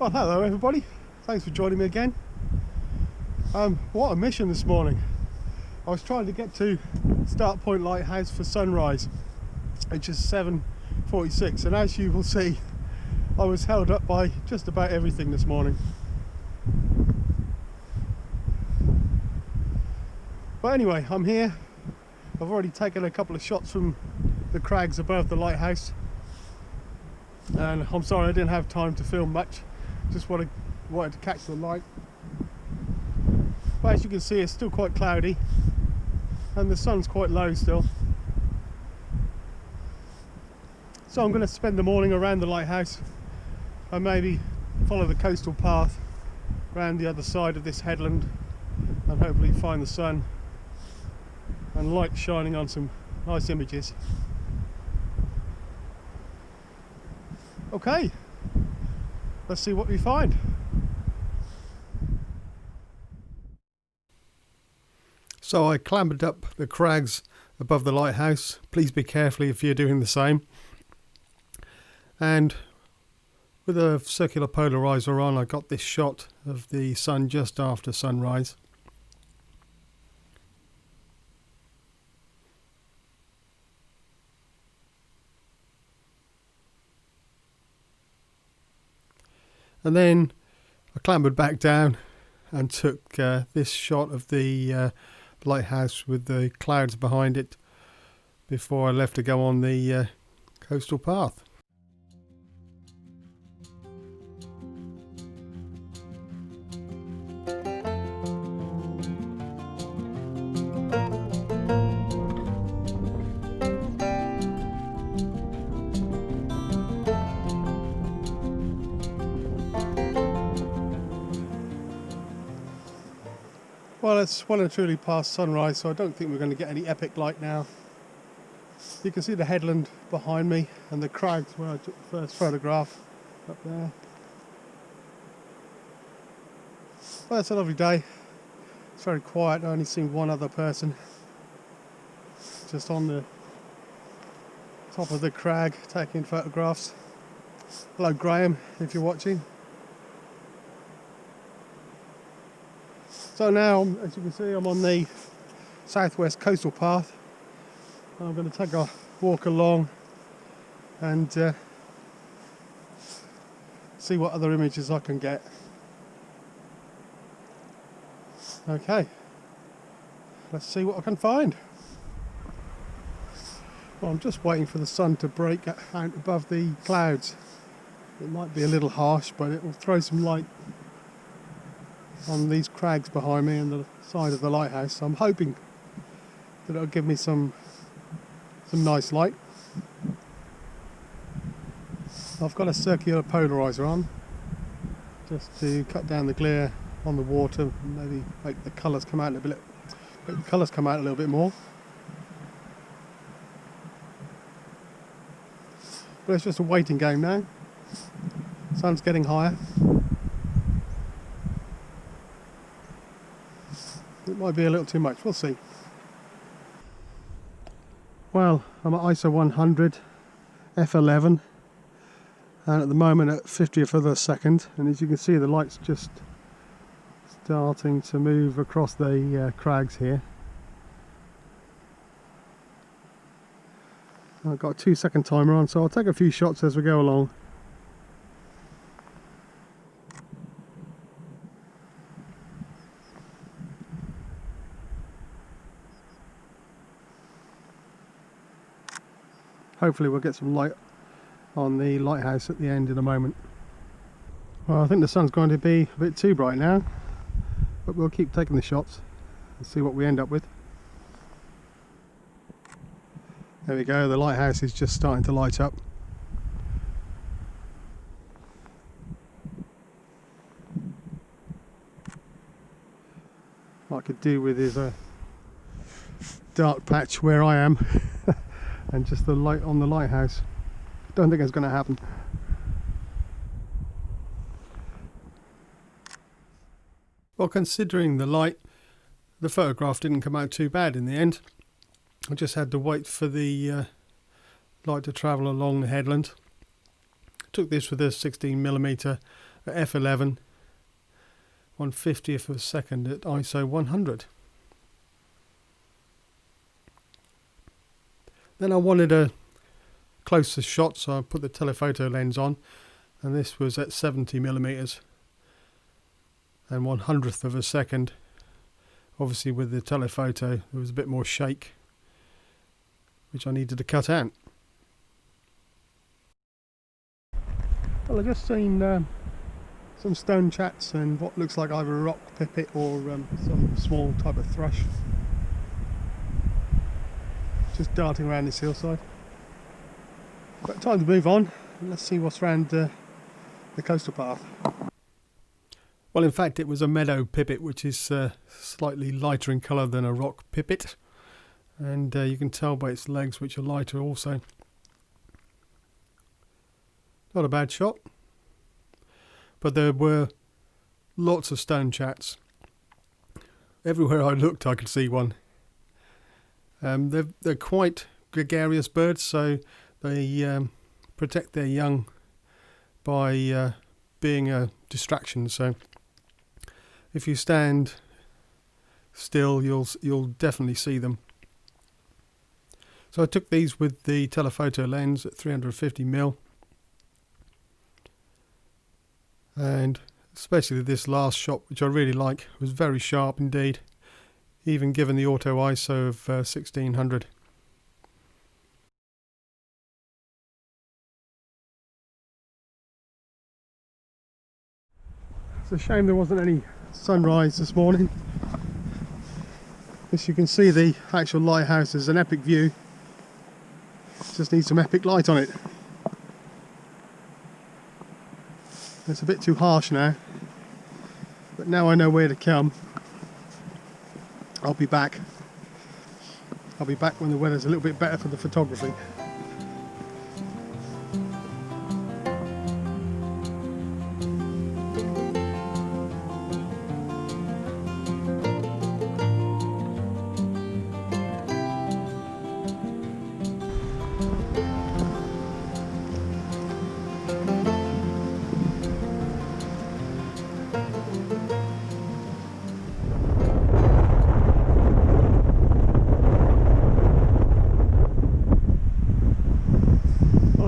Well, hello everybody, thanks for joining me again. What a mission this morning. I was trying to get to Start Point Lighthouse for sunrise, which is 7:46, and as you will see, I was held up by just about everything this morning. But anyway, I'm here. I've already taken a couple of shots from the crags above the lighthouse, and I'm sorry I didn't have time to film much, just wanted to catch the light. But as you can see, it's still quite cloudy and the sun's quite low still. So I'm going to spend the morning around the lighthouse and maybe follow the coastal path around the other side of this headland and hopefully find the sun and light shining on some nice images. Okay, let's see what we find. So I clambered up the crags above the lighthouse. Please be careful if you're doing the same. And with a circular polariser on, I got this shot of the sun just after sunrise. And then I clambered back down and took this shot of the lighthouse with the clouds behind it before I left to go on the coastal path. Well, it's well and truly past sunrise, so I don't think we're going to get any epic light now. You can see the headland behind me and the crags where I took the first photograph up there. Well, it's a lovely day. It's very quiet. I only seen one other person just on the top of the crag taking photographs. Hello Graham, if you're watching. So now, as you can see, I'm on the southwest coastal path. I'm going to take a walk along and see what other images I can get. Okay, let's see what I can find. Well, I'm just waiting for the sun to break out above the clouds. It might be a little harsh, but it will throw some light on these crags behind me and the side of the lighthouse. So I'm hoping that it'll give me some nice light. I've got a circular polariser on just to cut down the glare on the water and maybe make the colours come out a little bit more. But it's just a waiting game now. Sun's getting higher. It might be a little too much, we'll see. Well, I'm at ISO 100 f11 and at the moment at 50th of a second, and as you can see the light's just starting to move across the crags here. I've got a 2-second timer on, so I'll take a few shots as we go along. Hopefully we'll get some light on the lighthouse at the end in a moment. Well, I think the sun's going to be a bit too bright now, but we'll keep taking the shots and see what we end up with. There we go, the lighthouse is just starting to light up. What I could do with is a dark patch where I am and just the light on the lighthouse. Don't think it's going to happen. Well, considering the light, the photograph didn't come out too bad in the end. I just had to wait for the light to travel along the headland. Took this with a 16mm at f11, 1/50th of a second at ISO 100. Then I wanted a closer shot, so I put the telephoto lens on, and this was at 70mm and 1/100th of a second. Obviously with the telephoto there was a bit more shake, which I needed to cut out. Well, I've just seen some stone chats and what looks like either a rock pipit or some small type of thrush just darting around this hillside. But time to move on and let's see what's around the coastal path. Well, in fact it was a meadow pipit, which is slightly lighter in colour than a rock pipit, and you can tell by its legs, which are lighter also. Not a bad shot, but there were lots of stone chats. Everywhere I looked I could see one. They're quite gregarious birds, so they protect their young by being a distraction. So if you stand still, you'll definitely see them. So I took these with the telephoto lens at 350mm, and especially this last shot, which I really like, was very sharp indeed, even given the auto ISO of 1600. It's a shame there wasn't any sunrise this morning. As you can see, the actual lighthouse is an epic view. Just needs some epic light on it. It's a bit too harsh now, but now I know where to come. I'll be back. I'll be back when the weather's a little bit better for the photography.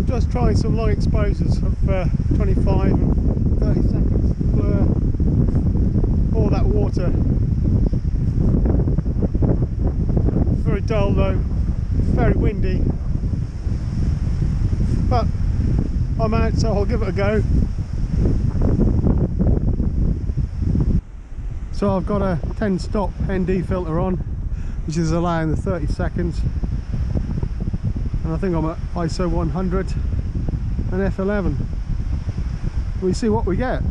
Just trying some long exposures of 25 and 30 seconds to blur all that water. Very dull though, very windy, but I'm out, so I'll give it a go. So I've got a 10 stop ND filter on, which is allowing the 30 seconds. And I think I'm at ISO 100 and f11. We see what we get.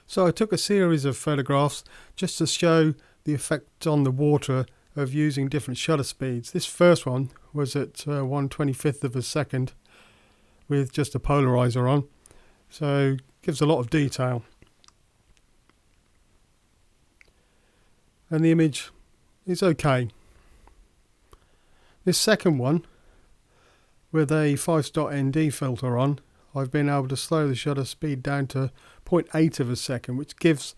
So I took a series of photographs just to show the effect on the water of using different shutter speeds. This first one was at 1/25th of a second with just a polariser on, so gives a lot of detail. And the image is okay. This second one, with a 5-stop ND filter on, I've been able to slow the shutter speed down to 0.8 of a second, which gives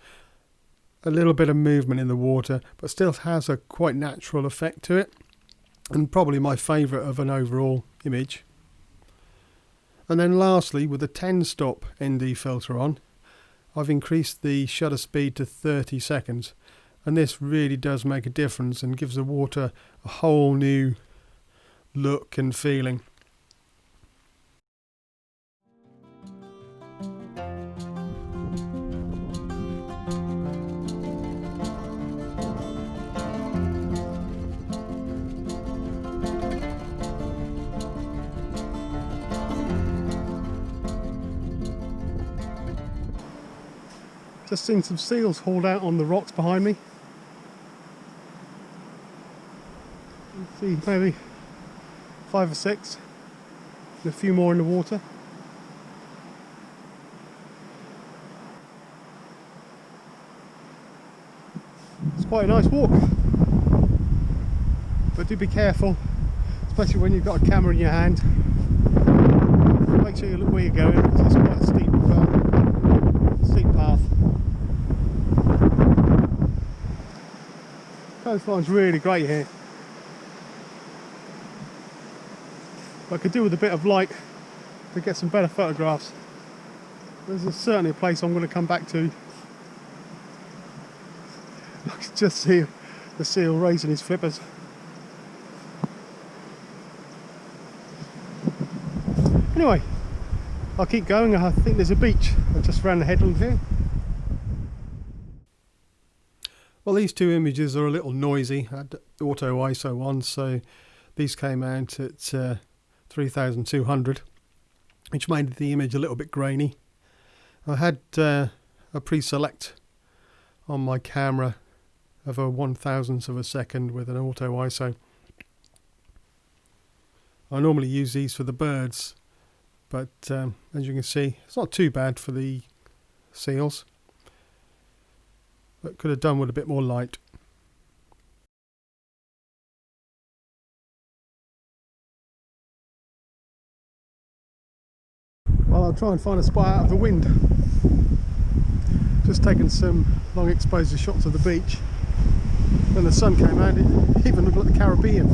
a little bit of movement in the water, but still has a quite natural effect to it, and probably my favourite of an overall image. And then lastly, with a 10-stop ND filter on, I've increased the shutter speed to 30 seconds. And this really does make a difference and gives the water a whole new look and feeling. Just seen some seals hauled out on the rocks behind me. See, maybe 5 or 6, and a few more in the water. It's quite a nice walk. but do be careful, especially when you've got a camera in your hand. Make sure you look where you're going, because it's quite a steep path. Coastline's really great here. I could do with a bit of light to get some better photographs. This is certainly a place I'm going to come back to. I can just see the seal raising his flippers. Anyway, I'll keep going. I think there's a beach just around the headland here. Well, these two images are a little noisy. I had auto ISO on, so these came out at 3200, which made the image a little bit grainy. I had a pre-select on my camera of a 1/1000th of a second with an auto ISO. I normally use these for the birds, but as you can see, it's not too bad for the seals, but could have done with a bit more light. Well, I'll try and find a spot out of the wind. Just taking some long exposure shots of the beach. When the sun came out, it even looked like the Caribbean.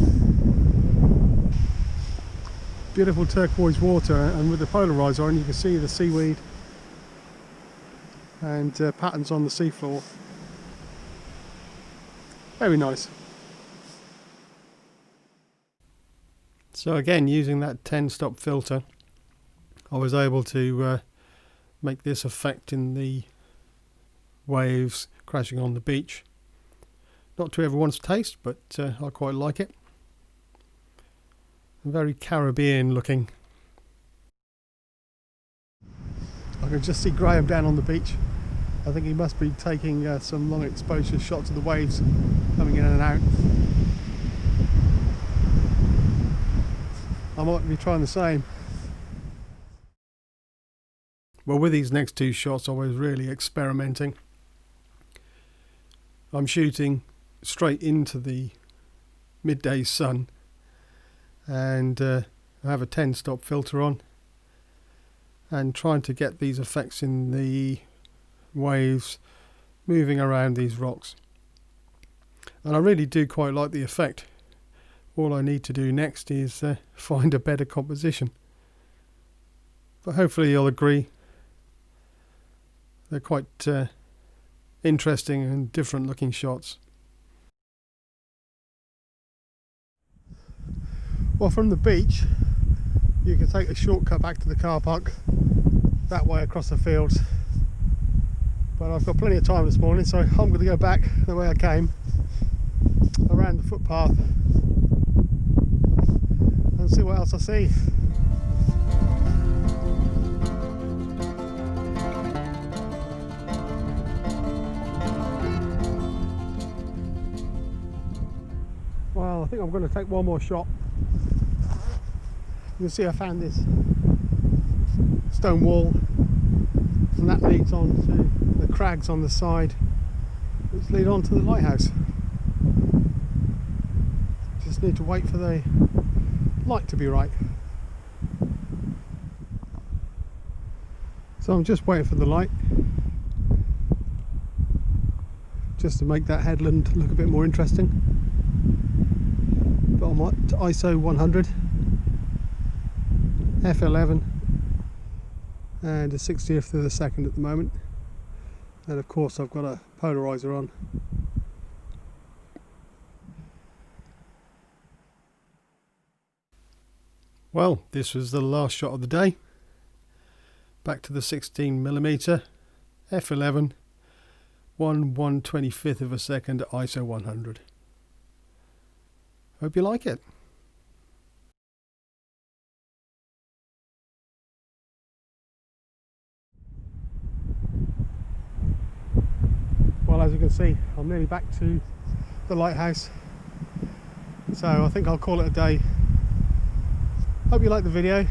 Beautiful turquoise water, and with the polariser on you can see the seaweed and patterns on the seafloor. Very nice. So again, using that 10-stop filter, I was able to make this effect in the waves crashing on the beach. Not to everyone's taste, but I quite like it. Very Caribbean looking. I can just see Graham down on the beach. I think he must be taking some long exposure shots of the waves coming in and out. I might be trying the same. Well, with these next two shots I was really experimenting. I'm shooting straight into the midday sun, and I have a 10-stop filter on and trying to get these effects in the waves moving around these rocks, and I really do quite like the effect. All I need to do next is find a better composition, but hopefully you'll agree they're quite interesting and different looking shots. Well, from the beach you can take a shortcut back to the car park that way across the fields, but I've got plenty of time this morning, so I'm going to go back the way I came, around the footpath, and see what else I see. Well, I think I'm going to take one more shot. You can see I found this stone wall, and that leads on to the crags on the side, which lead on to the lighthouse. Just need to wait for the light to be right. So I'm just waiting for the light, just to make that headland look a bit more interesting. But I'm at ISO 100, f11 and a 60th of a second at the moment, and of course I've got a polariser on. Well, this was the last shot of the day. Back to the 16mm f11 1/125th of a second at ISO 100. Hope you like it. Well, as you can see, I'm nearly back to the lighthouse, so I think I'll call it a day. Hope you liked the video.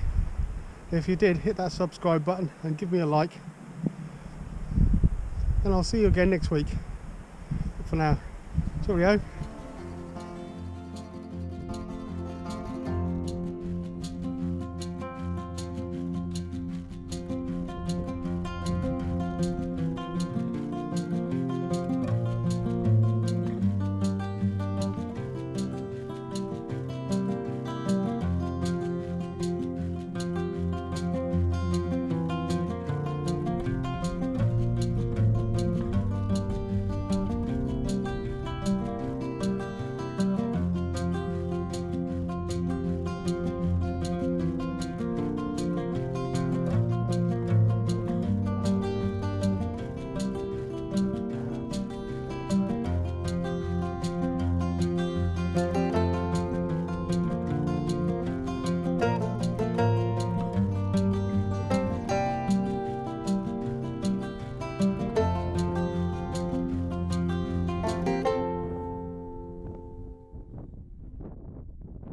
If you did, hit that subscribe button and give me a like, and I'll see you again next week. But for now, cheerio.